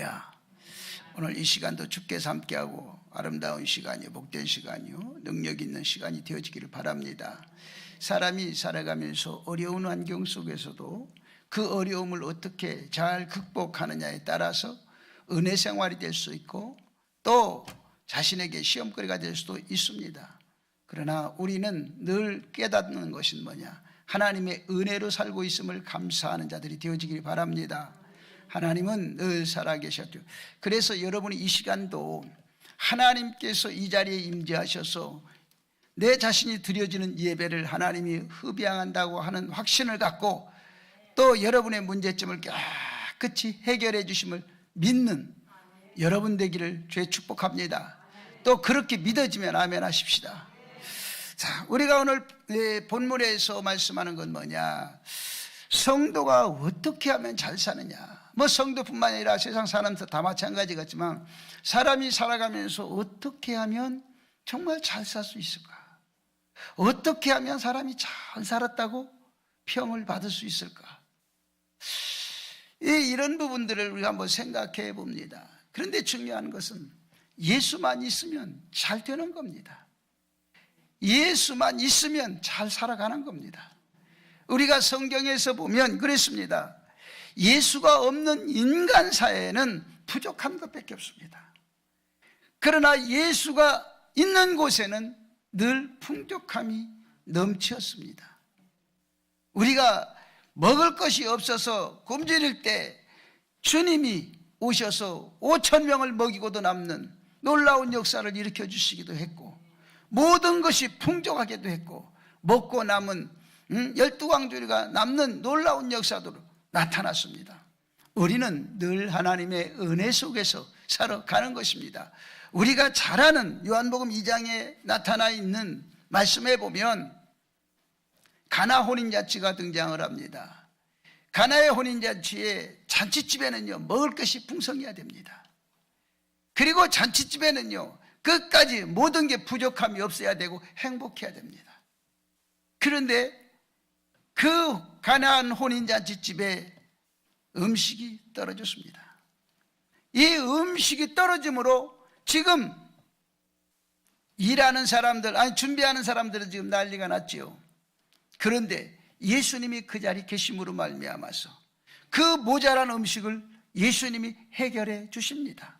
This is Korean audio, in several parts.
할렐루야. 오늘 이 시간도 주께서 함께하고 아름다운 시간이요, 복된 시간이요, 능력 있는 시간이 되어지기를 바랍니다. 사람이 살아가면서 어려운 환경 속에서도 그 어려움을 어떻게 잘 극복하느냐에 따라서 은혜 생활이 될 수 있고 또 자신에게 시험거리가 될 수도 있습니다. 그러나 우리는 늘 깨닫는 것은 뭐냐? 하나님의 은혜로 살고 있음을 감사하는 자들이 되어지길 바랍니다. 하나님은 늘 살아계셨죠. 그래서 여러분이 이 시간도 하나님께서 이 자리에 임재하셔서 내 자신이 드려지는 예배를 하나님이 흡양한다고 하는 확신을 갖고 또 여러분의 문제점을 깨끗이 해결해 주심을 믿는 여러분 되기를 주의 축복합니다. 또 그렇게 믿어지면 아멘 하십시다. 자, 우리가 오늘 본문에서 말씀하는 건 뭐냐? 성도가 어떻게 하면 잘 사느냐? 뭐 성도뿐만 아니라 세상 사람들 다 마찬가지겠지만 사람이 살아가면서 어떻게 하면 정말 잘 살 수 있을까? 어떻게 하면 사람이 잘 살았다고 평을 받을 수 있을까? 이런 부분들을 우리가 한번 생각해 봅니다. 그런데 중요한 것은 예수만 있으면 잘 되는 겁니다. 예수만 있으면 잘 살아가는 겁니다. 우리가 성경에서 보면 그랬습니다. 예수가 없는 인간 사회에는 부족한 것밖에 없습니다. 그러나 예수가 있는 곳에는 늘 풍족함이 넘쳤습니다. 우리가 먹을 것이 없어서 굶주릴 때 주님이 오셔서 5,000명을 먹이고도 남는 놀라운 역사를 일으켜 주시기도 했고, 모든 것이 풍족하게도 했고, 먹고 남은 12광주리가 남는 놀라운 역사도 나타났습니다. 우리는 늘 하나님의 은혜 속에서 살아가는 것입니다. 우리가 잘 아는 요한복음 2장에 나타나 있는 말씀에 보면 가나 혼인잔치가 등장을 합니다. 가나의 혼인잔치에 잔치집에는요 먹을 것이 풍성해야 됩니다. 그리고 잔치집에는요 끝까지 모든 게 부족함이 없어야 되고 행복해야 됩니다. 그런데 그 가나안 혼인잔치집에 음식이 떨어졌습니다. 이 음식이 떨어짐으로 지금 일하는 사람들, 준비하는 사람들은 지금 난리가 났지요. 그런데 예수님이 그 자리에 계심으로 말미암아서 그 모자란 음식을 예수님이 해결해 주십니다.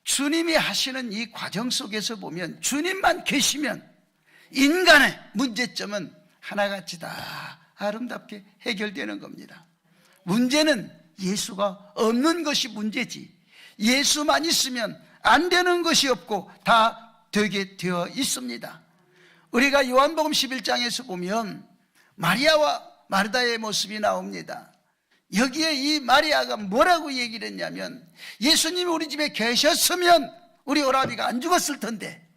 주님이 하시는 이 과정 속에서 보면 주님만 계시면 인간의 문제점은 하나같이 다 아름답게 해결되는 겁니다. 문제는 예수가 없는 것이 문제지, 예수만 있으면 안 되는 것이 없고 다 되게 되어 있습니다. 우리가 요한복음 11장에서 보면 마리아와 마르다의 모습이 나옵니다. 여기에 이 마리아가 뭐라고 얘기를 했냐면, 예수님이 우리 집에 계셨으면 우리 오라비가 안 죽었을 텐데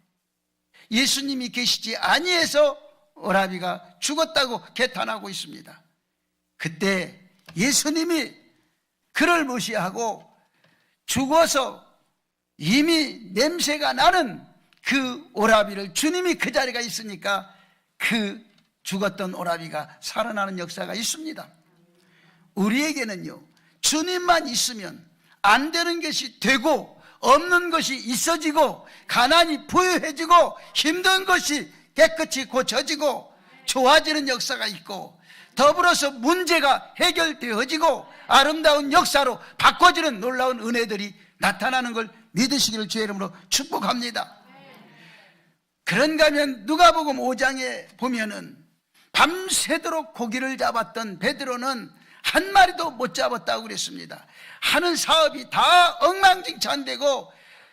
예수님이 계시지 아니해서 오라비가 죽었다고 개탄하고 있습니다. 그때 예수님이 그를 무시하고 죽어서 이미 냄새가 나는 그 오라비를, 주님이 그 자리가 있으니까 그 죽었던 오라비가 살아나는 역사가 있습니다. 우리에게는요 주님만 있으면 안 되는 것이 되고 없는 것이 있어지고 가난이 부유해지고 힘든 것이 깨끗이 고쳐지고 좋아지는 역사가 있고, 더불어서 문제가 해결되어지고 아름다운 역사로 바꿔지는 놀라운 은혜들이 나타나는 걸 믿으시기를 주의 이름으로 축복합니다. 그런가 하면 누가복음 5장에 보면은 밤새도록 고기를 잡았던 베드로는 한 마리도 못 잡았다고 그랬습니다. 하는 사업이 다 엉망진창되고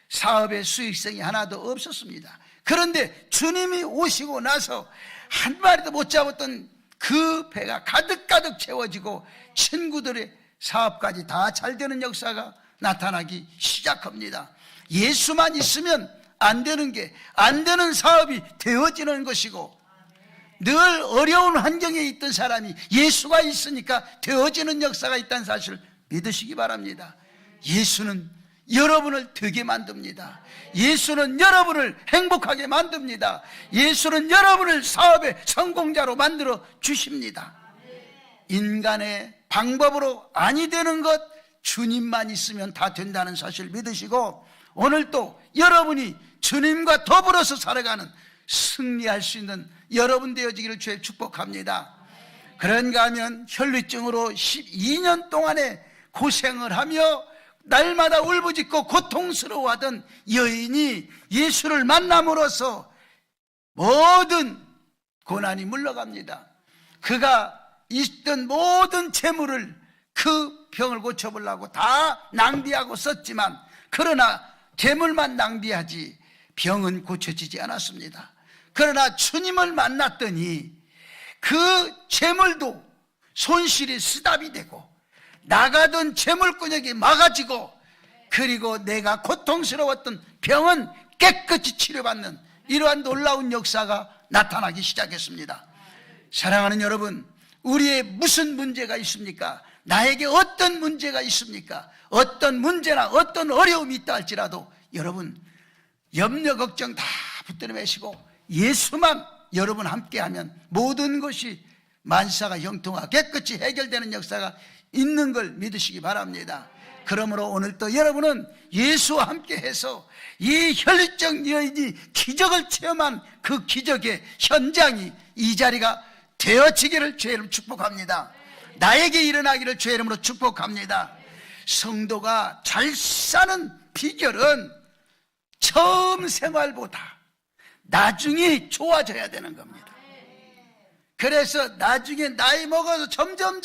사업의 수익성이 하나도 없었습니다. 그런데 주님이 오시고 나서 한 마리도 못 잡았던 그 배가 가득가득 채워지고 친구들의 사업까지 다 잘 되는 역사가 나타나기 시작합니다. 예수만 있으면 안 되는 게, 안 되는 사업이 되어지는 것이고, 늘 어려운 환경에 있던 사람이 예수가 있으니까 되어지는 역사가 있다는 사실을 믿으시기 바랍니다. 예수는 여러분을 되게 만듭니다. 예수는 여러분을 행복하게 만듭니다. 예수는 여러분을 사업의 성공자로 만들어 주십니다. 인간의 방법으로 아니 되는 것, 주님만 있으면 다 된다는 사실을 믿으시고, 오늘 또 여러분이 주님과 더불어서 살아가는 승리할 수 있는 여러분 되어지기를 주의 축복합니다. 그런가 하면 혈루증으로 12년 동안의 고생을 하며 날마다 울부짖고 고통스러워하던 여인이 예수를 만남으로써 모든 고난이 물러갑니다. 그가 있던 모든 재물을 그 병을 고쳐보려고 다 낭비하고 썼지만, 그러나 재물만 낭비하지 병은 고쳐지지 않았습니다. 그러나 주님을 만났더니 그 재물도 손실이 수답이 되고 나가던 재물권역이 막아지고, 그리고 내가 고통스러웠던 병은 깨끗이 치료받는 이러한 놀라운 역사가 나타나기 시작했습니다. 사랑하는 여러분, 우리의 무슨 문제가 있습니까? 나에게 어떤 문제가 있습니까? 어떤 문제나 어떤 어려움이 있다 할지라도 여러분 염려 걱정 다 붙들어 매시고 예수만 여러분 함께하면 모든 것이 만사가 형통하고 깨끗이 해결되는 역사가 있는 걸 믿으시기 바랍니다. 그러므로 오늘 또 여러분은 예수와 함께해서 이 혈루증 여인이 기적을 체험한 그 기적의 현장이 이 자리가 되어지기를 주의 이름으로 축복합니다. 나에게 일어나기를 주의 이름으로 축복합니다. 성도가 잘 사는 비결은 처음 생활보다 나중에 좋아져야 되는 겁니다. 그래서 나중에 나이 먹어서 점점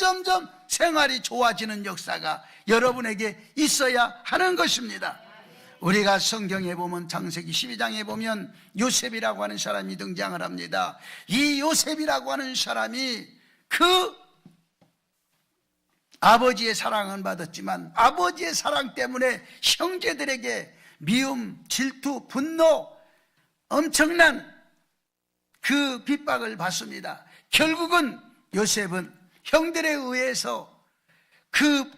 생활이 좋아지는 역사가 여러분에게 있어야 하는 것입니다. 우리가 성경에 보면 창세기 12장에 보면 요셉이라고 하는 사람이 등장을 합니다. 이 요셉이라고 하는 사람이 그 아버지의 사랑은 받았지만 아버지의 사랑 때문에 형제들에게 미움, 질투, 분노, 엄청난 그 핍박을 받습니다. 결국은 요셉은 형들에 의해서 그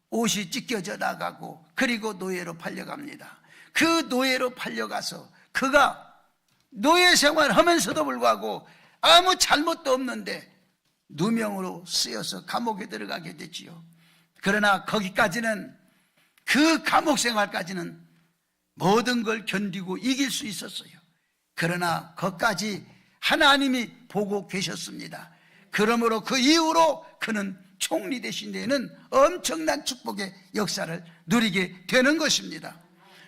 옷이 찢겨져 나가고 그리고 노예로 팔려갑니다. 그 노예로 팔려가서 그가 노예 생활하면서도 불구하고 아무 잘못도 없는데 누명으로 쓰여서 감옥에 들어가게 됐지요. 그러나 거기까지는, 그 감옥 생활까지는 모든 걸 견디고 이길 수 있었어요. 그러나 거기까지 하나님이 보고 계셨습니다. 그러므로 그 이후로 그는 총리 되신 데에는 엄청난 축복의 역사를 누리게 되는 것입니다.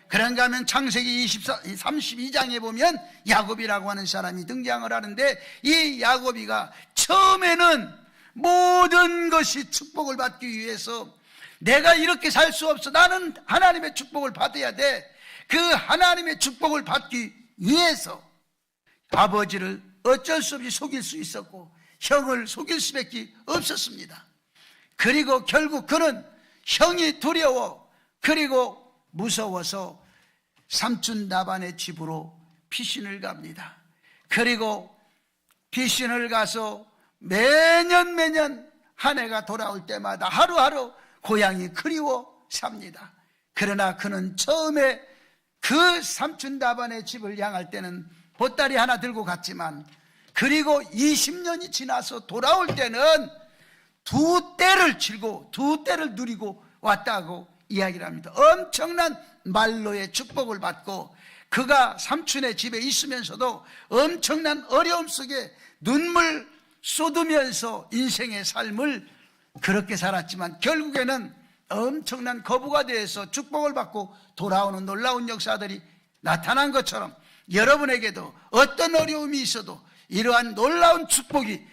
그런가 하면 창세기 32장에 보면 야곱이라고 하는 사람이 등장을 하는데, 이 야곱이가 처음에는 모든 것이 축복을 받기 위해서 내가 이렇게 살 수 없어, 나는 하나님의 축복을 받아야 돼, 그 하나님의 축복을 받기 위해서 아버지를 어쩔 수 없이 속일 수 있었고 형을 속일 수밖에 없었습니다. 그리고 결국 그는 형이 두려워 그리고 무서워서 삼촌 라반의 집으로 피신을 갑니다. 그리고 피신을 가서 매년 한 해가 돌아올 때마다 하루하루 고향이 그리워 삽니다. 그러나 그는 처음에 그 삼촌 라반의 집을 향할 때는 보따리 하나 들고 갔지만, 그리고 20년이 지나서 돌아올 때는 두 떼를 치고 두 떼를 누리고 왔다고 이야기를 합니다. 엄청난 말로의 축복을 받고 그가 삼촌의 집에 있으면서도 엄청난 어려움 속에 눈물 쏟으면서 인생의 삶을 그렇게 살았지만 결국에는 엄청난 거부가 되어서 축복을 받고 돌아오는 놀라운 역사들이 나타난 것처럼 여러분에게도 어떤 어려움이 있어도 이러한 놀라운 축복이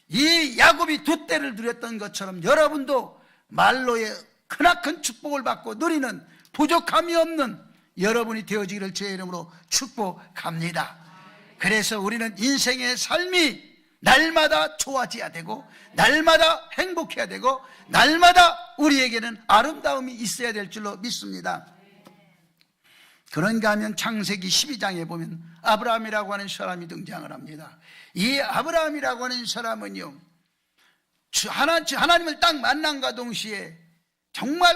이 야곱이 두 때를 누렸던 것처럼 여러분도 말로의 크나큰 축복을 받고 누리는 부족함이 없는 여러분이 되어지기를 주의 이름으로 축복합니다. 그래서 우리는 인생의 삶이 날마다 좋아져야 되고 날마다 행복해야 되고 날마다 우리에게는 아름다움이 있어야 될 줄로 믿습니다. 그런가 하면 창세기 12장에 보면 아브라함이라고 하는 사람이 등장을 합니다. 이 아브라함이라고 하는 사람은요, 하나님을 딱 만남과 동시에 정말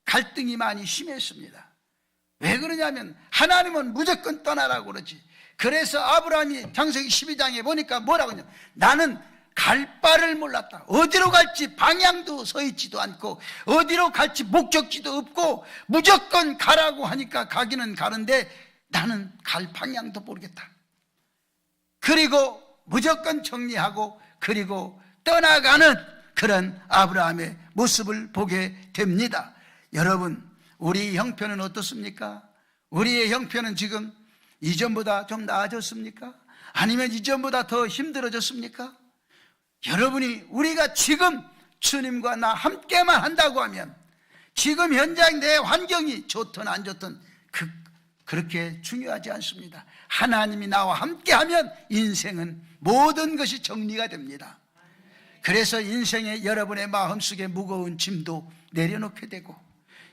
갈등이 많이 심했습니다. 왜 그러냐면 하나님은 무조건 떠나라고 그러지. 그래서 아브라함이 창세기 12장에 보니까 뭐라고 하냐, 나는 갈 바를 몰랐다. 어디로 갈지 방향도 서 있지도 않고 어디로 갈지 목적지도 없고 무조건 가라고 하니까 가기는 가는데 나는 갈 방향도 모르겠다. 그리고 무조건 정리하고 그리고 떠나가는 그런 아브라함의 모습을 보게 됩니다. 여러분, 우리 형편은 어떻습니까? 우리의 형편은 지금 이전보다 좀 나아졌습니까? 아니면 이전보다 더 힘들어졌습니까? 여러분이 우리가 지금 주님과 나 함께만 한다고 하면 지금 현장 내 환경이 좋든 안 좋든 그렇게 중요하지 않습니다. 하나님이 나와 함께하면 인생은 모든 것이 정리가 됩니다. 그래서 인생의 여러분의 마음속에 무거운 짐도 내려놓게 되고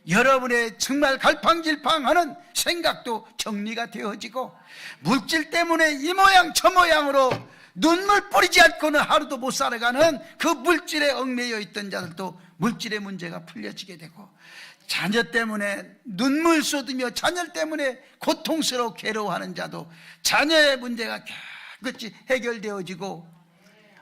여러분의 정말 갈팡질팡하는 생각도 정리가 되어지고 물질 때문에 이 모양 저 모양으로 눈물 뿌리지 않고는 하루도 못 살아가는 그 물질에 얽매여 있던 자들도 물질의 문제가 풀려지게 되고 자녀 때문에 눈물 쏟으며 자녀 때문에 고통스러워 괴로워하는 자도 자녀의 문제가 깨끗이 해결되어지고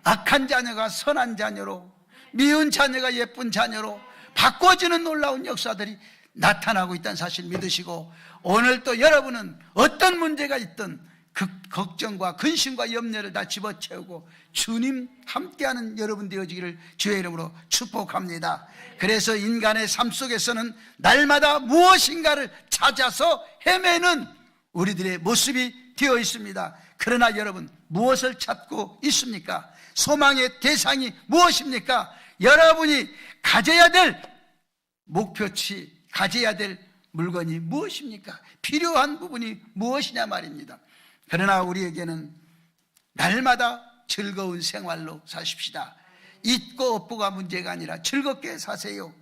악한 자녀가 선한 자녀로 미운 자녀가 예쁜 자녀로 바꿔지는 놀라운 역사들이 나타나고 있다는 사실 믿으시고 오늘 또 여러분은 어떤 문제가 있든 그 걱정과 근심과 염려를 다 집어채우고 주님 함께하는 여러분 되어지기를 주의 이름으로 축복합니다. 그래서 인간의 삶 속에서는 날마다 무엇인가를 찾아서 헤매는 우리들의 모습이 되어 있습니다. 그러나 여러분 무엇을 찾고 있습니까? 소망의 대상이 무엇입니까? 여러분이 가져야 될 목표치, 가져야 될 물건이 무엇입니까? 필요한 부분이 무엇이냐 말입니다. 그러나 우리에게는 날마다 즐거운 생활로 사십시다. 있고 없고가 문제가 아니라 즐겁게 사세요.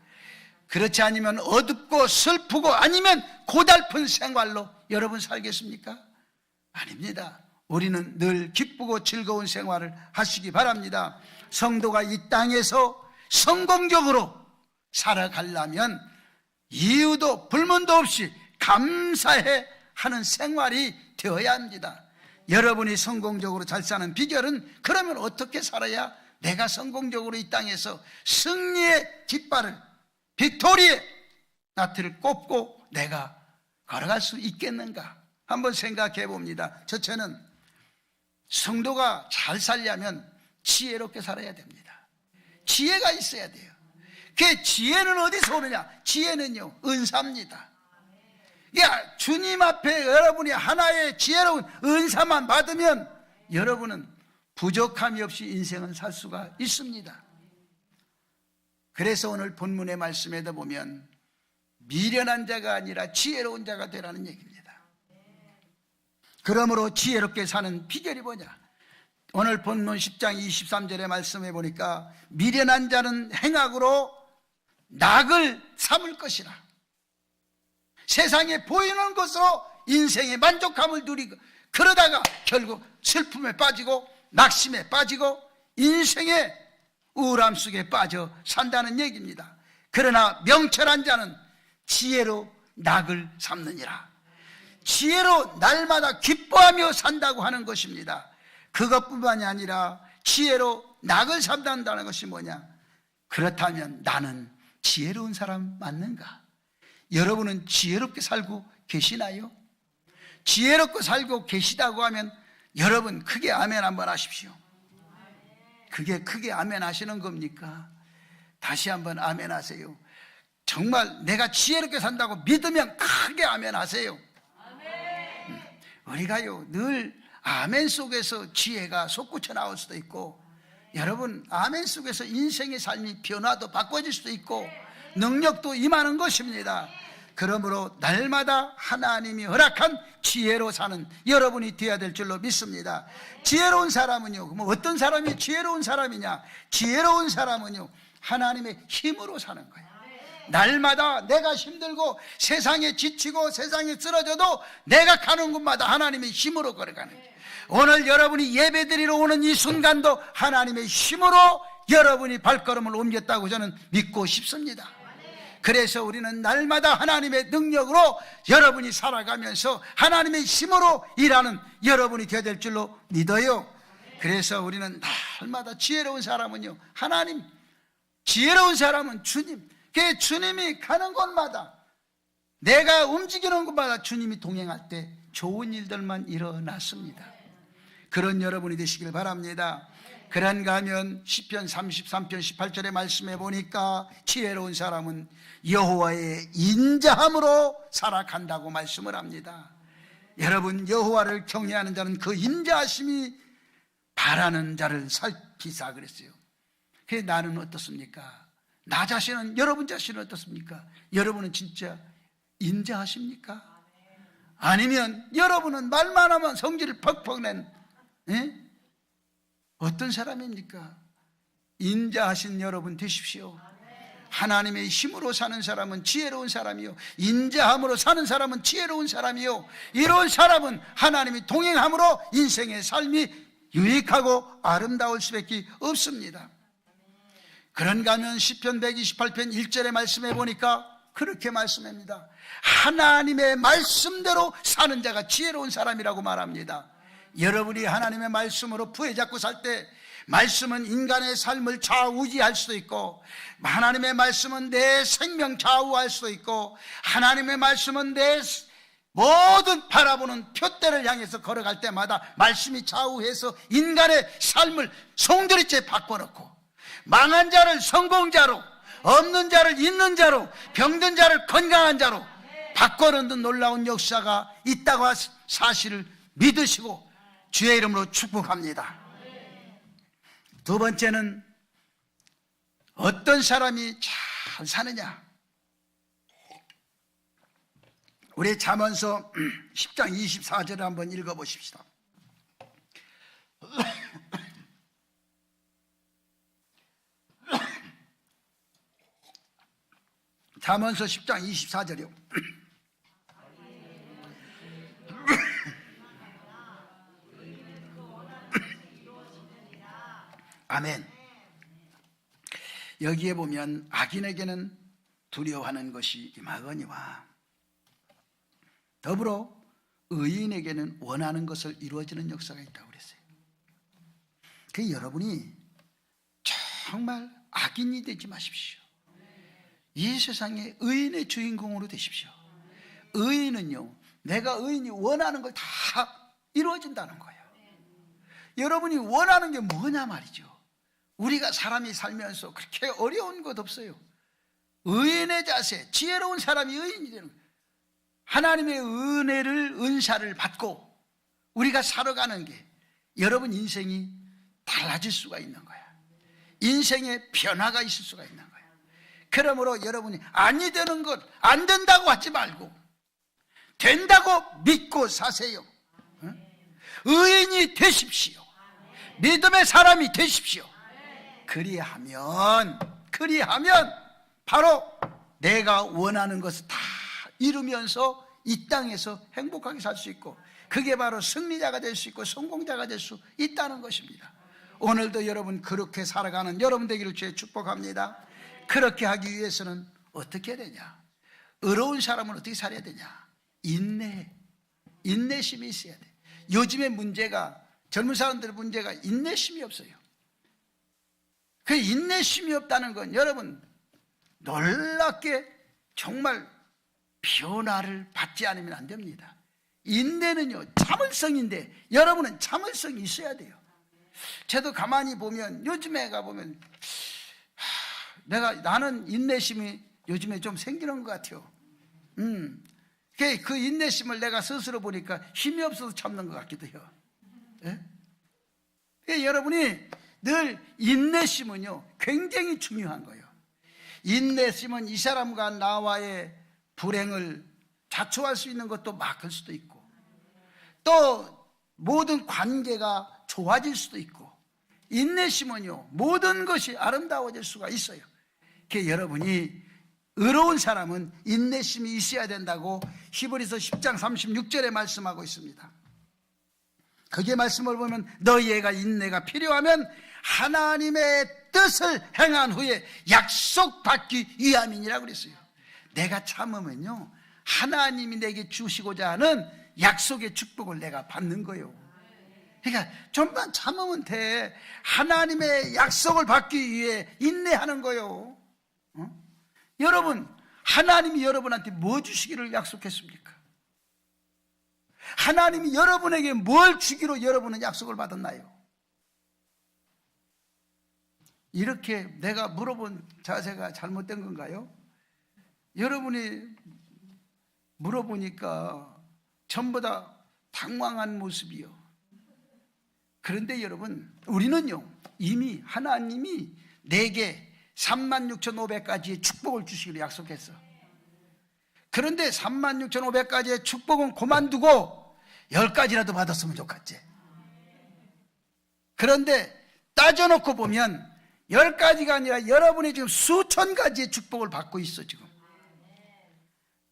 그렇지 않으면 어둡고 슬프고 아니면 고달픈 생활로 여러분 살겠습니까? 아닙니다. 우리는 늘 기쁘고 즐거운 생활을 하시기 바랍니다. 성도가 이 땅에서 성공적으로 살아가려면 이유도 불문도 없이 감사해 하는 생활이 되어야 합니다. 여러분이 성공적으로 잘 사는 비결은 그러면 어떻게 살아야 내가 성공적으로 이 땅에서 승리의 깃발을 빅토리의 나트를 꼽고 내가 걸어갈 수 있겠는가 한번 생각해 봅니다. 첫째는 성도가 잘 살려면 지혜롭게 살아야 됩니다. 지혜가 있어야 돼요. 그 지혜는 어디서 오느냐? 지혜는요 은사입니다. 그러니까 주님 앞에 여러분이 하나의 지혜로운 은사만 받으면 여러분은 부족함이 없이 인생을 살 수가 있습니다. 그래서 오늘 본문의 말씀에도 보면 미련한 자가 아니라 지혜로운 자가 되라는 얘기입니다. 그러므로 지혜롭게 사는 비결이 뭐냐? 오늘 본문 10장 23절의 말씀에 보니까 미련한 자는 행악으로 낙을 삼을 것이라. 세상에 보이는 것으로 인생의 만족감을 누리고 그러다가 결국 슬픔에 빠지고 낙심에 빠지고 인생의 우울함 속에 빠져 산다는 얘기입니다. 그러나 명철한 자는 지혜로 낙을 삼느니라. 지혜로 날마다 기뻐하며 산다고 하는 것입니다. 그것뿐만이 아니라 지혜로 낙을 삼는다는 것이 뭐냐? 그렇다면 나는 지혜로운 사람 맞는가? 여러분은 지혜롭게 살고 계시나요? 지혜롭게 살고 계시다고 하면 여러분 크게 아멘 한번 하십시오. 그게 크게 아멘 하시는 겁니까? 다시 한번 아멘 하세요. 정말 내가 지혜롭게 산다고 믿으면 크게 아멘 하세요. 우리가요 늘 아멘 속에서 지혜가 솟구쳐 나올 수도 있고 여러분 아멘 속에서 인생의 삶이 변화도 바꿔질 수도 있고 능력도 임하는 것입니다. 그러므로 날마다 하나님이 허락한 지혜로 사는 여러분이 되어야 될 줄로 믿습니다. 지혜로운 사람은요, 뭐 어떤 사람이 지혜로운 사람이냐? 지혜로운 사람은요 하나님의 힘으로 사는 거예요. 날마다 내가 힘들고 세상에 지치고 세상에 쓰러져도 내가 가는 곳마다 하나님의 힘으로 걸어가는 거예요. 오늘 여러분이 예배드리러 오는 이 순간도 하나님의 힘으로 여러분이 발걸음을 옮겼다고 저는 믿고 싶습니다. 그래서 우리는 날마다 하나님의 능력으로 여러분이 살아가면서 하나님의 힘으로 일하는 여러분이 되어야 될 줄로 믿어요. 그래서 우리는 날마다 지혜로운 사람은요, 하나님, 지혜로운 사람은 주님, 그 주님이 가는 곳마다, 내가 움직이는 곳마다 주님이 동행할 때 좋은 일들만 일어났습니다. 그런 여러분이 되시길 바랍니다. 그런가 하면 시편 33편 18절의 말씀에 보니까 지혜로운 사람은 여호와의 인자함으로 살아간다고 말씀을 합니다. 여러분, 여호와를 경외하는 자는 그 인자하심이 바라는 자를 살피사 그랬어요. 그래서 나는 어떻습니까? 나 자신은, 여러분 자신은 어떻습니까? 여러분은 진짜 인자하십니까? 아니면 여러분은 말만 하면 성질을 퍽퍽 낸 어떤 사람입니까? 인자하신 여러분 되십시오. 하나님의 힘으로 사는 사람은 지혜로운 사람이요, 인자함으로 사는 사람은 지혜로운 사람이요, 이런 사람은 하나님이 동행함으로 인생의 삶이 유익하고 아름다울 수밖에 없습니다. 그런가 하면 시편 128편 1절의 말씀에 보니까 그렇게 말씀합니다. 하나님의 말씀대로 사는 자가 지혜로운 사람이라고 말합니다. 여러분이 하나님의 말씀으로 부여잡고 살 때, 말씀은 인간의 삶을 좌우지할 수도 있고, 하나님의 말씀은 내 생명 좌우할 수도 있고, 하나님의 말씀은 내 모든 바라보는 표대를 향해서 걸어갈 때마다 말씀이 좌우해서 인간의 삶을 송두리째 바꿔놓고, 망한 자를 성공자로, 없는 자를 있는 자로, 병든 자를 건강한 자로 바꿔놓는 놀라운 역사가 있다고 사실을 믿으시고 주의 이름으로 축복합니다. 두 번째는 어떤 사람이 잘 사느냐. 우리 잠언서 10장 24절을 한번 읽어보십시다. 잠언서 10장 24절이요. 아멘. 여기에 보면 악인에게는 두려워하는 것이 임하거니와 더불어 의인에게는 원하는 것을 이루어지는 역사가 있다고 그랬어요. 그 여러분이 정말 악인이 되지 마십시오. 이 세상에 의인의 주인공으로 되십시오. 의인은요, 내가 의인이 원하는 걸 다 이루어진다는 거예요. 여러분이 원하는 게 뭐냐 말이죠. 우리가 사람이 살면서 그렇게 어려운 것 없어요. 의인의 자세, 지혜로운 사람이 의인이 되는 거예요. 하나님의 은혜를, 은사를 받고 우리가 살아가는 게 여러분 인생이 달라질 수가 있는 거야. 인생에 변화가 있을 수가 있는 거야. 그러므로 여러분이 아니 되는 것, 안 된다고 하지 말고 된다고 믿고 사세요. 의인이 되십시오. 믿음의 사람이 되십시오. 그리하면 바로 내가 원하는 것을 다 이루면서 이 땅에서 행복하게 살 수 있고, 그게 바로 승리자가 될 수 있고 성공자가 될 수 있다는 것입니다. 오늘도 여러분 그렇게 살아가는 여러분 되기를 주의 축복합니다. 그렇게 하기 위해서는 어떻게 해야 되냐? 의로운 사람은 어떻게 살아야 되냐? 인내심이 있어야 돼. 요즘의 문제가, 젊은 사람들의 문제가 인내심이 없어요. 그 인내심이 없다는 건 여러분 놀랍게 정말 변화를 받지 않으면 안 됩니다. 인내는요 참을성인데 여러분은 참을성이 있어야 돼요. 저도 가만히 보면 요즘에 가보면 나는 인내심이 요즘에 좀 생기는 것 같아요. 그 인내심을 내가 스스로 보니까 힘이 없어서 참는 것 같기도 해요. 예? 여러분이 늘 인내심은요 굉장히 중요한 거예요. 인내심은 이 사람과 나와의 불행을 자초할 수 있는 것도 막을 수도 있고, 또 모든 관계가 좋아질 수도 있고, 인내심은요 모든 것이 아름다워질 수가 있어요. 그러니까 여러분이 의로운 사람은 인내심이 있어야 된다고 히브리서 10장 36절에 말씀하고 있습니다. 거기에 말씀을 보면 너희가 인내가 필요하면 하나님의 뜻을 행한 후에 약속받기 위함이니라고 그랬어요. 내가 참으면요 하나님이 내게 주시고자 하는 약속의 축복을 내가 받는 거예요. 그러니까 좀만 참으면 돼. 하나님의 약속을 받기 위해 인내하는 거요. 여러분, 하나님이 여러분한테 뭐 주시기를 약속했습니까? 하나님이 여러분에게 뭘 주기로 여러분은 약속을 받았나요? 이렇게 내가 물어본 자세가 잘못된 건가요? 여러분이 물어보니까 전부 다 당황한 모습이요. 그런데 여러분, 우리는요, 이미 하나님이 내게 36,500가지의 축복을 주시기로 약속했어. 그런데 36,500가지의 축복은 그만두고 10가지라도 받았으면 좋겠지. 그런데 따져놓고 보면 10가지가 아니라 여러분이 지금 수천 가지의 축복을 받고 있어. 지금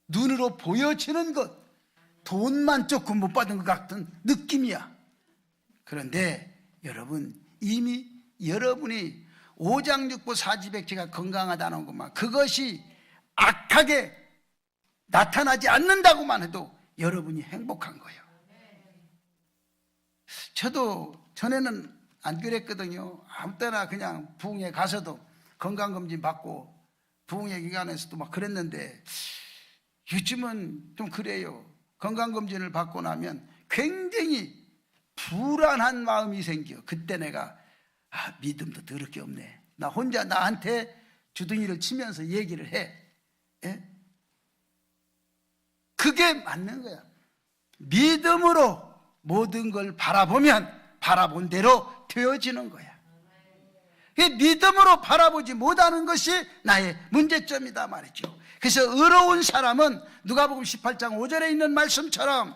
눈으로 보여지는 것, 돈만 조금 못 받은 것 같은 느낌이야. 그런데 여러분, 이미 여러분이 오장육부 사지백체가 건강하다는 것만, 그것이 악하게 나타나지 않는다고만 해도 여러분이 행복한 거예요. 저도 전에는 안 그랬거든요. 아무 때나 그냥 부흥회 가서도 건강검진 받고 부흥회 기간에서도 막 그랬는데 요즘은 좀 그래요. 건강검진을 받고 나면 굉장히 불안한 마음이 생겨. 그때 내가 믿음도 더럽게 없네. 나 혼자 나한테 주둥이를 치면서 얘기를 해. 예? 그게 맞는 거야. 믿음으로 모든 걸 바라보면 바라본 대로 되어지는 거야. 믿음으로 바라보지 못하는 것이 나의 문제점이다 말이죠. 그래서 의로운 사람은 누가복음 18장 5절에 있는 말씀처럼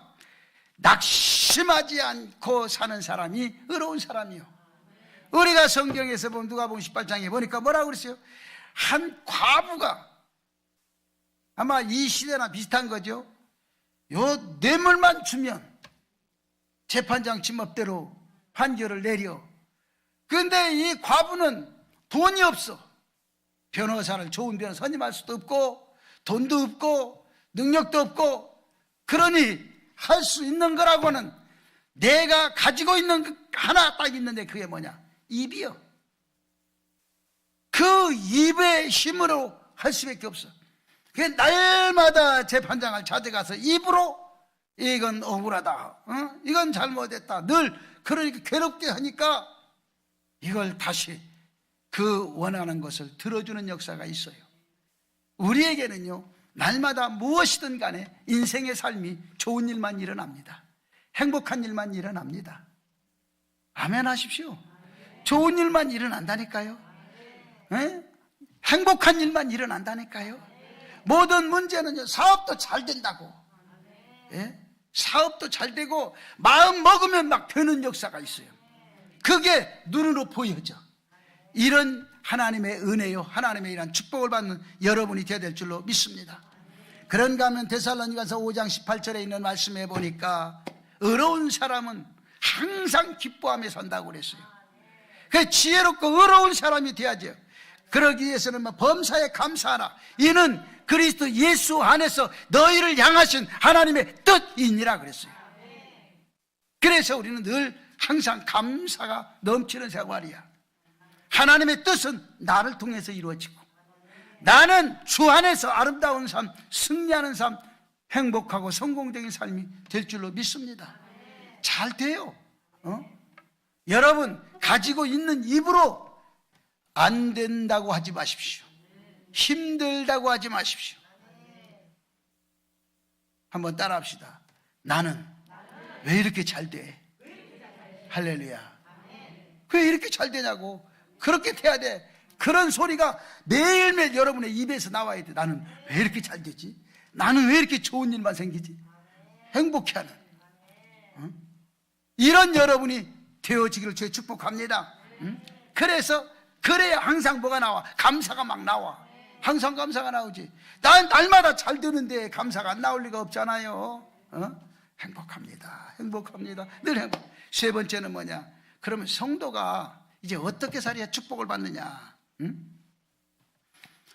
낙심하지 않고 사는 사람이 의로운 사람이요. 우리가 성경에서 보면 누가복음 18장에 보니까 뭐라고 그랬어요? 한 과부가, 아마 이 시대나 비슷한 거죠. 요 뇌물만 주면 재판장 지멋대로 판결을 내려. 그런데 이 과부는 돈이 없어. 변호사를, 좋은 변호사 선임할 수도 없고 돈도 없고 능력도 없고, 그러니 할 수 있는 거라고는 내가 가지고 있는 그 하나 딱 있는데 그게 뭐냐? 입이요. 그 입의 힘으로 할 수밖에 없어. 그게 날마다 재판장을 찾아가서 입으로 이건 억울하다, 이건 잘못했다, 늘 그러니까 괴롭게 하니까 이걸 다시 그 원하는 것을 들어주는 역사가 있어요. 우리에게는요, 날마다 무엇이든 간에 인생의 삶이 좋은 일만 일어납니다. 행복한 일만 일어납니다. 아멘 하십시오. 좋은 일만 일어난다니까요. 에? 행복한 일만 일어난다니까요. 모든 문제는요, 사업도 잘 된다고. 예? 사업도 잘 되고 마음 먹으면 막 되는 역사가 있어요. 그게 눈으로 보여져. 이런 하나님의 은혜요, 하나님의 이런 축복을 받는 여러분이 되어야 될 줄로 믿습니다. 그런가 하면 데살로니가서 5장 18절에 있는 말씀에 보니까 의로운 사람은 항상 기뻐하며 산다고 그랬어요. 그 지혜롭고 의로운 사람이 돼야죠. 그러기 위해서는 범사에 감사하라. 이는 그리스도 예수 안에서 너희를 향하신 하나님의 뜻이니라 그랬어요. 그래서 우리는 늘 항상 감사가 넘치는 생활이야. 하나님의 뜻은 나를 통해서 이루어지고, 나는 주 안에서 아름다운 삶, 승리하는 삶, 행복하고 성공적인 삶이 될 줄로 믿습니다. 잘 돼요. 여러분, 가지고 있는 입으로 안 된다고 하지 마십시오. 힘들다고 하지 마십시오. 한번 따라 합시다. 나는 왜 이렇게 잘 돼? 할렐루야. 왜 이렇게 잘 되냐고. 그렇게 돼야 돼. 그런 소리가 매일매일 여러분의 입에서 나와야 돼. 나는 왜 이렇게 잘 되지? 나는 왜 이렇게 좋은 일만 생기지? 행복해하는 이런 여러분이 되어지기를 주의 축복합니다. 그래서 그래야 항상 뭐가 나와? 감사가 막 나와. 항상 감사가 나오지. 난 날마다 잘 되는데 감사가 안 나올 리가 없잖아요. 행복합니다. 행복합니다. 늘 행복. 세 번째는 뭐냐? 그러면 성도가 이제 어떻게 살아야 축복을 받느냐?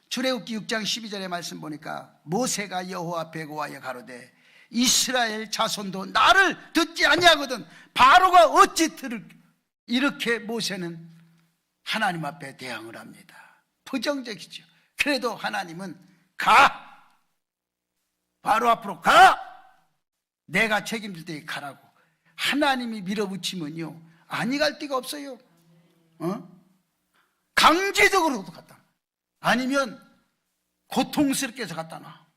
출애굽기 6장 12절의 말씀 보니까 모세가 여호와 앞에 고하여 가로되 이스라엘 자손도 나를 듣지 아니하거든 바로가 어찌 들을. 이렇게 모세는 하나님 앞에 대항을 합니다. 부정적이죠. 그래도 하나님은 가, 바로 앞으로 가, 내가 책임질 때에 가라고. 하나님이 밀어붙이면요 아니 갈 데가 없어요. 강제적으로도 갖다, 아니면 고통스럽게 해서 갖다 놔.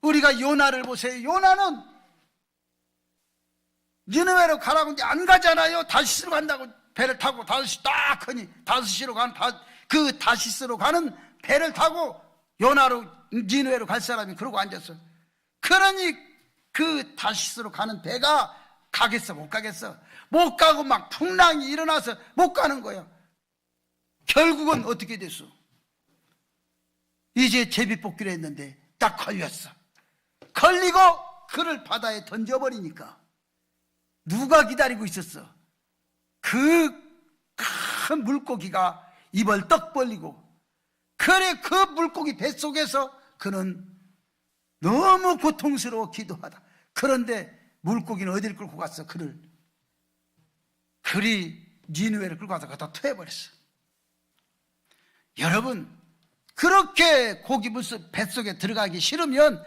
우리가 요나를 보세요. 요나는 니느웨로 가라고 하는데 안 가잖아요. 다시스로 간다고 배를 타고 다시 딱 하니 다시스로 가는 그 다시스로 가는 배를 타고 요나로 니느웨로 갈 사람이 그러고 앉았어. 그러니 그 다시스로 가는 배가 가겠어 못 가겠어? 못 가고 막 풍랑이 일어나서 못 가는 거야. 결국은 어떻게 됐어? 이제 제비뽑기로 했는데 딱 걸렸어. 걸리고 그를 바다에 던져버리니까 누가 기다리고 있었어? 그 큰 물고기가 입을 떡 벌리고, 그래 그 물고기 뱃속에서 그는 너무 고통스러워 기도하다. 그런데 물고기는 어디를 끌고 갔어? 그리 니느웨를 끌고 가서 갖다 토해버렸어. 여러분, 그렇게 고기 뱃속에 들어가기 싫으면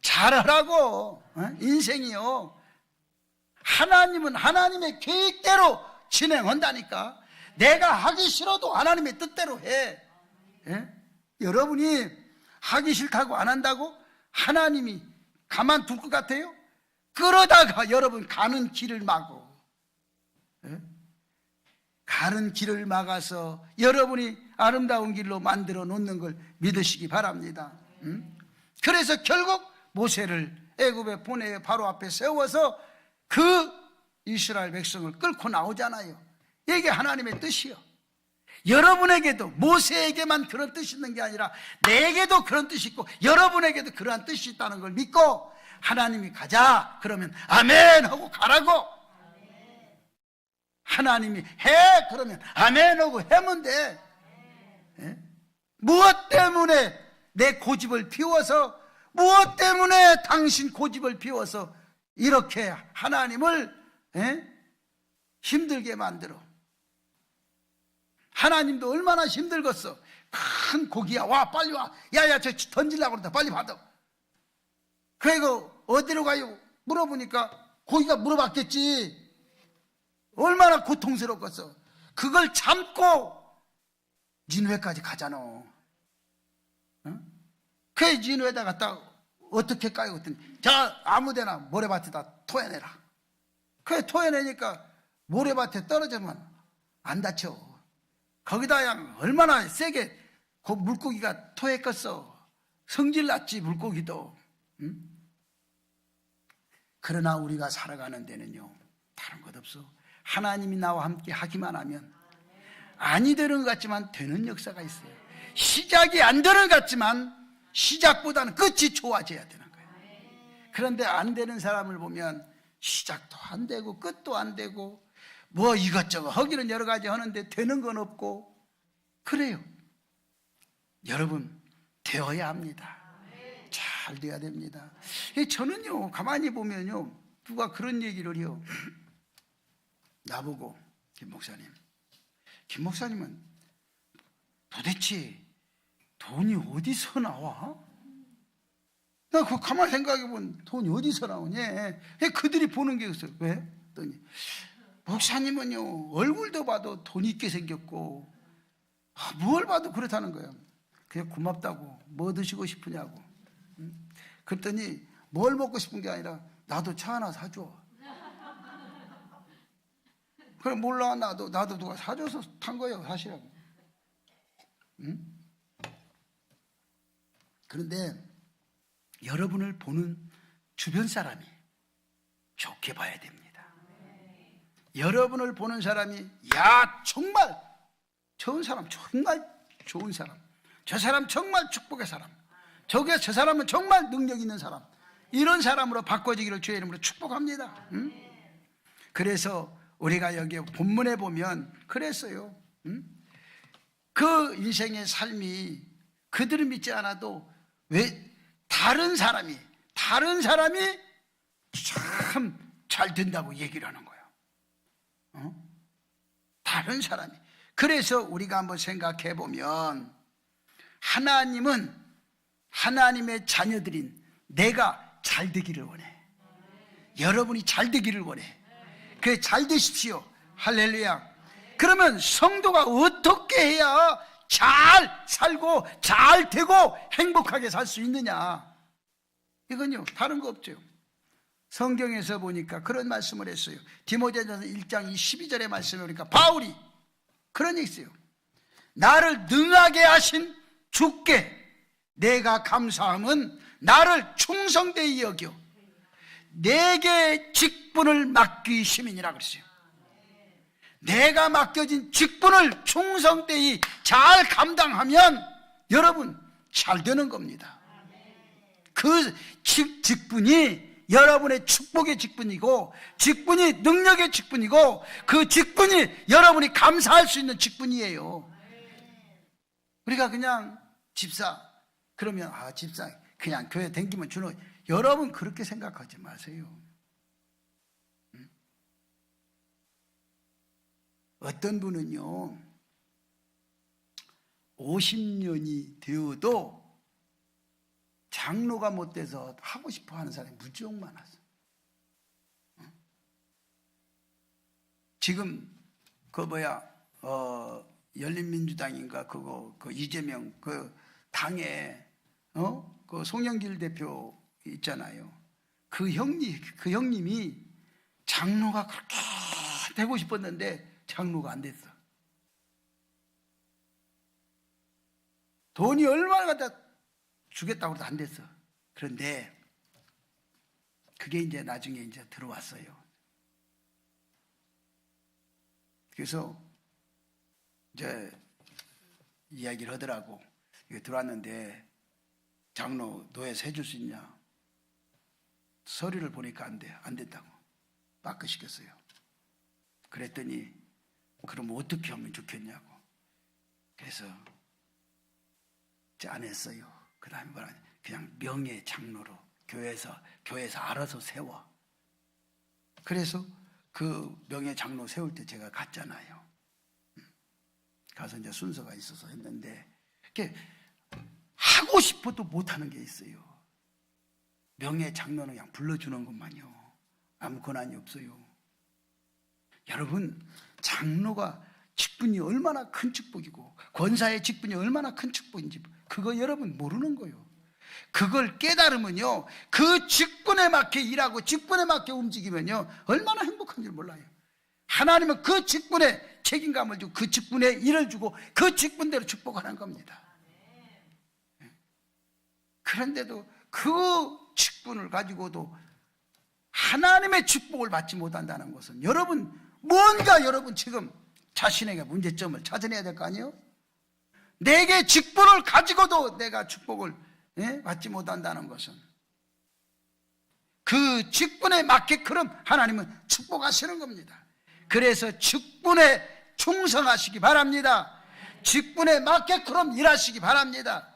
잘하라고. 인생이요, 하나님은 하나님의 계획대로 진행한다니까. 내가 하기 싫어도 하나님의 뜻대로 해. 여러분이 하기 싫다고 안 한다고 하나님이 가만둘 것 같아요? 그러다가 여러분 가는 길을 막고, 가는 길을 막아서 여러분이 아름다운 길로 만들어 놓는 걸 믿으시기 바랍니다. 그래서 결국 모세를 애굽에 보내 바로 앞에 세워서 그 이스라엘 백성을 끌고 나오잖아요. 이게 하나님의 뜻이요. 여러분에게도, 모세에게만 그런 뜻이 있는 게 아니라 내게도 그런 뜻이 있고 여러분에게도 그러한 뜻이 있다는 걸 믿고, 하나님이 가자 그러면 아멘 하고 가라고. 하나님이 해 그러면 아멘 하고 하면 돼. 무엇 때문에 내 고집을 피워서, 무엇 때문에 당신 고집을 피워서 이렇게 하나님을 힘들게 만들어? 하나님도 얼마나 힘들겠어. 큰 고기야, 와 빨리 와, 야야 저 던지려고 그런다, 빨리 받아. 그리고 어디로 가요? 물어보니까 고기가 물어봤겠지. 얼마나 고통스럽겠어. 그걸 참고 니느웨까지 가잖아. 그 니느웨에다 갔다 어떻게 까요? 그랬더니 자 아무데나 모래밭에다 토해내라. 그래 토해내니까 모래밭에 떨어지면 안 다쳐. 거기다 그냥 얼마나 세게 그 물고기가 토했겠어. 성질났지 물고기도. 그러나 우리가 살아가는 데는요 다른 것 없어. 하나님이 나와 함께 하기만 하면 아니 되는 것 같지만 되는 역사가 있어요. 시작이 안 되는 것 같지만 시작보다는 끝이 좋아져야 되는 거예요. 그런데 안 되는 사람을 보면 시작도 안 되고 끝도 안 되고 뭐 이것저것 하기는 여러 가지 하는데 되는 건 없고 그래요. 여러분 되어야 합니다. 잘 돼야 됩니다. 저는요 가만히 보면요 누가 그런 얘기를 해요. 나보고 김 목사님은 도대체 돈이 어디서 나와? 나 그거 가만히 생각해보면 돈이 어디서 나오냐? 그들이 보는 게 있어요. 왜? 그랬더니 목사님은요 얼굴도 봐도 돈 있게 생겼고 뭘 봐도 그렇다는 거예요. 그냥 고맙다고. 뭐 드시고 싶으냐고. 그랬더니 뭘 먹고 싶은 게 아니라 나도 차 하나 사줘. 그래 몰라 나도 누가 사줘서 탄 거예요 사실은. 그런데 여러분을 보는 주변 사람이 좋게 봐야 됩니다. 여러분을 보는 사람이 야 정말 좋은 사람, 정말 좋은 사람, 저 사람 정말 축복의 사람, 저 사람은 정말 능력 있는 사람, 이런 사람으로 바꿔지기를 주의 이름으로 축복합니다. 그래서 우리가 여기 본문에 보면 그랬어요. 그 인생의 삶이 그들을 믿지 않아도 왜 다른 사람이 참 잘 된다고 얘기를 하는 거예요. 다른 사람이. 그래서 우리가 한번 생각해 보면 하나님은 하나님의 자녀들인 내가 잘 되기를 원해. 여러분이 잘 되기를 원해. 그래, 잘 되십시오. 할렐루야. 그러면 성도가 어떻게 해야 잘 살고 잘 되고 행복하게 살 수 있느냐? 이건요, 다른 거 없죠. 성경에서 보니까 그런 말씀을 했어요. 디모데전서 1장 12절의 말씀을 보니까 바울이 그런 얘기 있어요. 나를 능하게 하신 주께 내가 감사함은 나를 충성되이 여겨 내게 직분을 맡기심이니라 그랬어요. 내가 맡겨진 직분을 충성되이 잘 감당하면 여러분 잘 되는 겁니다. 그 직분이 여러분의 축복의 직분이고, 직분이 능력의 직분이고, 그 직분이 여러분이 감사할 수 있는 직분이에요. 우리가 그냥 집사 그러면 집사 그냥 교회 댕기면 주는, 여러분 그렇게 생각하지 마세요. 어떤 분은요 50년이 되어도 장로가 못 돼서 하고 싶어 하는 사람이 무지하게 많았어. 지금 열린민주당인가 그 이재명 그 당에 그 송영길 대표 있잖아요. 그 형님이 장로가 그렇게 되고 싶었는데 장로가 안 됐어. 돈이 얼마나 갖다 주겠다고 해도 안 됐어. 그런데 그게 이제 나중에 이제 들어왔어요. 그래서 이제 이야기를 하더라고. 이게 들어왔는데 장로 노예서 해줄 수 있냐? 서류를 보니까 안 돼. 안 됐다고. 바꾸시켰어요. 그랬더니 그럼 어떻게 하면 좋겠냐고. 그래서 안 했어요. 그 다음에 뭐라 그냥 명예 장로로 교회에서 알아서 세워. 그래서 그 명예 장로 세울 때 제가 갔잖아요. 가서 이제 순서가 있어서 했는데 이렇게 하고 싶어도 못하는 게 있어요. 명예 장로는 그냥 불러주는 것만요. 아무 권한이 없어요. 여러분, 장로가 직분이 얼마나 큰 축복이고 권사의 직분이 얼마나 큰 축복인지 그거 여러분 모르는 거예요. 그걸 깨달으면요 그 직분에 맞게 일하고 직분에 맞게 움직이면요 얼마나 행복한 줄 몰라요. 하나님은 그 직분에 책임감을 주고 그 직분에 일을 주고 그 직분대로 축복하는 겁니다. 그런데도 그 직분을 가지고도 하나님의 축복을 받지 못한다는 것은 뭔가 여러분 지금 자신에게 문제점을 찾아내야 될 거 아니에요? 내게 직분을 가지고도 내가 축복을 받지 못한다는 것은 그 직분에 맞게끔 하나님은 축복하시는 겁니다. 그래서 직분에 충성하시기 바랍니다. 직분에 맞게끔 일하시기 바랍니다.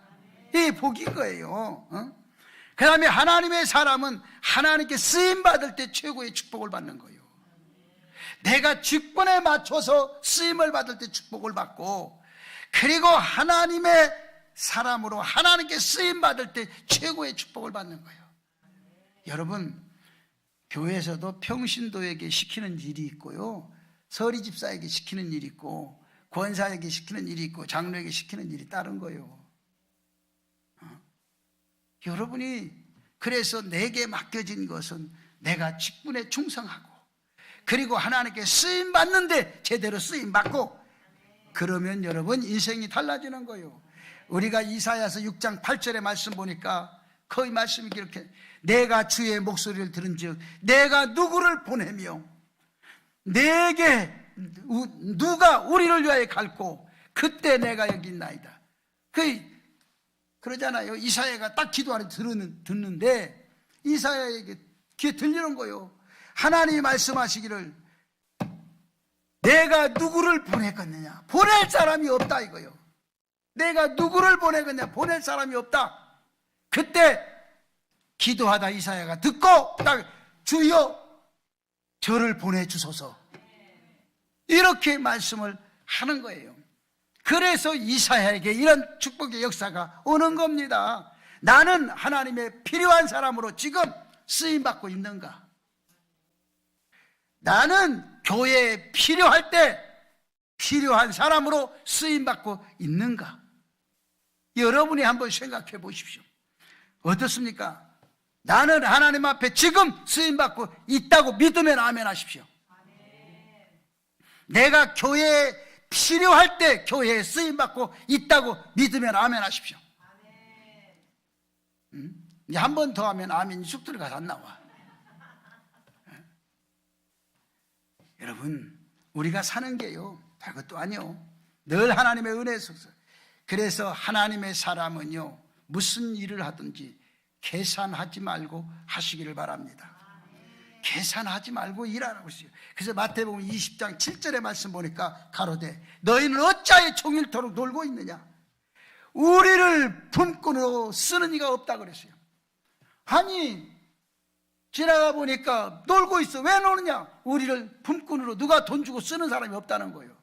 이게 복인 거예요. 그 다음에 하나님의 사람은 하나님께 쓰임받을 때 최고의 축복을 받는 거예요. 내가 직분에 맞춰서 쓰임을 받을 때 축복을 받고, 그리고 하나님의 사람으로 하나님께 쓰임받을 때 최고의 축복을 받는 거예요. 여러분, 교회에서도 평신도에게 시키는 일이 있고요, 서리 집사에게 시키는 일이 있고, 권사에게 시키는 일이 있고, 장로에게 시키는 일이 다른 거예요. 여러분이 그래서 내게 맡겨진 것은 내가 직분에 충성하고, 그리고 하나님께 쓰임받는데 제대로 쓰임받고, 그러면 여러분 인생이 달라지는 거예요. 우리가 이사야서 6장 8절의 말씀 보니까 거의 말씀이 이렇게, 내가 주의 목소리를 들은즉 내가 누구를 보내며 내게 누가 우리를 위하여 갈고 그때 내가 여기 있나이다. 그러잖아요. 이사야가 딱 기도하는 듣는데 이사야에게 귀에 들리는 거예요. 하나님이 말씀하시기를 내가 누구를 보내겠느냐, 보낼 사람이 없다 이거요. 내가 누구를 보내겠냐, 보낼 사람이 없다. 그때 기도하다 이사야가 듣고 딱 주여 저를 보내주소서 이렇게 말씀을 하는 거예요. 그래서 이사야에게 이런 축복의 역사가 오는 겁니다. 나는 하나님의 필요한 사람으로 지금 쓰임받고 있는가? 나는 교회에 필요할 때 필요한 사람으로 쓰임받고 있는가? 여러분이 한번 생각해 보십시오. 어떻습니까? 나는 하나님 앞에 지금 쓰임받고 있다고 믿으면 아멘 하십시오. 내가 교회에 필요할 때 교회에 쓰임받고 있다고 믿으면 아멘 하십시오. 이제 한 번 더 하면 아멘이 쑥 들어가서 안 나와. 여러분, 우리가 사는 게요 별것도 아니요 늘 하나님의 은혜 속에서. 그래서 하나님의 사람은요 무슨 일을 하든지 계산하지 말고 하시기를 바랍니다. 계산하지 말고 일하라고 했어요. 그래서 마태복음 20장 7절의 말씀 보니까 가로되 너희는 어찌하여 종일토록 놀고 있느냐? 우리를 품꾼으로 쓰는 이가 없다 그랬어요. 아니 지나가 보니까 놀고 있어. 왜 노느냐? 우리를 품꾼으로 누가 돈 주고 쓰는 사람이 없다는 거예요.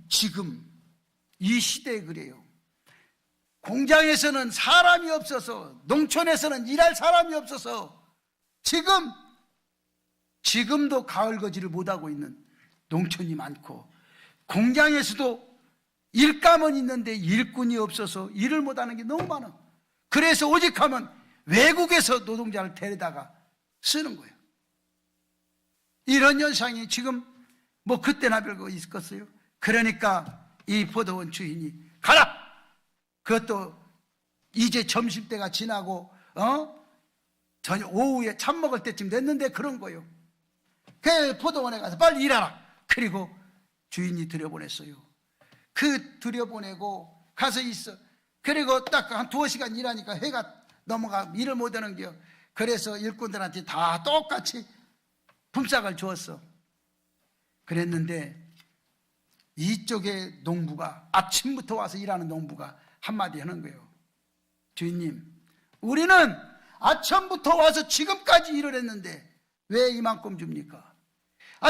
지금 이 시대에 그래요. 공장에서는 사람이 없어서, 농촌에서는 일할 사람이 없어서 지금도 가을거지를 못하고 있는 농촌이 많고, 공장에서도 일감은 있는데 일꾼이 없어서 일을 못하는 게 너무 많아. 그래서 오직 하면 외국에서 노동자를 데려다가 쓰는 거예요. 이런 현상이 지금 뭐 그때나 별거 있었어요. 그러니까 이 포도원 주인이 가라! 그것도 이제 점심때가 지나고 저녁 오후에 참 먹을 때쯤 됐는데 그런 거예요. 그 포도원에 가서 빨리 일하라. 그리고 주인이 들여보냈어요. 그 들여보내고 가서 있어. 그리고 딱 한 2시간 일하니까 해가 넘어가 일을 못하는 게요. 그래서 일꾼들한테 다 똑같이 품삯을 주었어. 그랬는데 이쪽에 농부가, 아침부터 와서 일하는 농부가 한마디 하는 거예요. 주인님, 우리는 아침부터 와서 지금까지 일을 했는데 왜 이만큼 줍니까?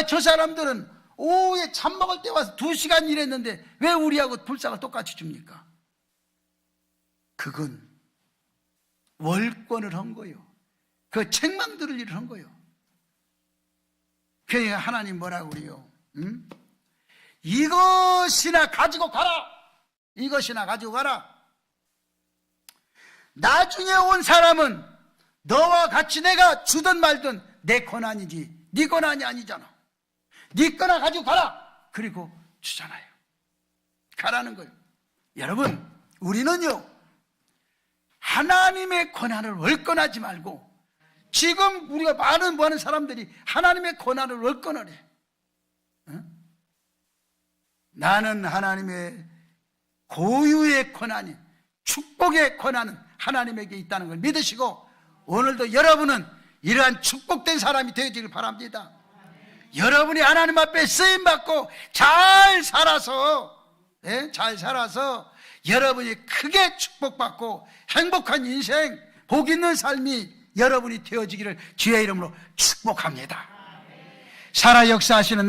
저 사람들은 오후에 참 먹을 때 와서 2시간 일했는데 왜 우리하고 품삯을 똑같이 줍니까? 그건 월권을 한 거예요. 그 책망 들을 일을 한 거예요. 그러니까 하나님 뭐라고 그래요? 이것이나 가지고 가라. 이것이나 가지고 가라. 나중에 온 사람은 너와 같이 내가 주든 말든 내 권한이지 네 권한이 아니잖아. 네 거나 가지고 가라. 그리고 주잖아요. 가라는 거예요. 여러분, 우리는요 하나님의 권한을 월권하지 말고, 지금 우리가 많은 사람들이 하나님의 권한을 월권을 해. 나는 하나님의 고유의 권한이, 축복의 권한은 하나님에게 있다는 걸 믿으시고, 오늘도 여러분은 이러한 축복된 사람이 되어지길 바랍니다. 여러분이 하나님 앞에 쓰임받고 잘 살아서 여러분이 크게 축복받고 행복한 인생, 복 있는 삶이 여러분이 되어지기를 주의 이름으로 축복합니다. 살아 역사하시는 내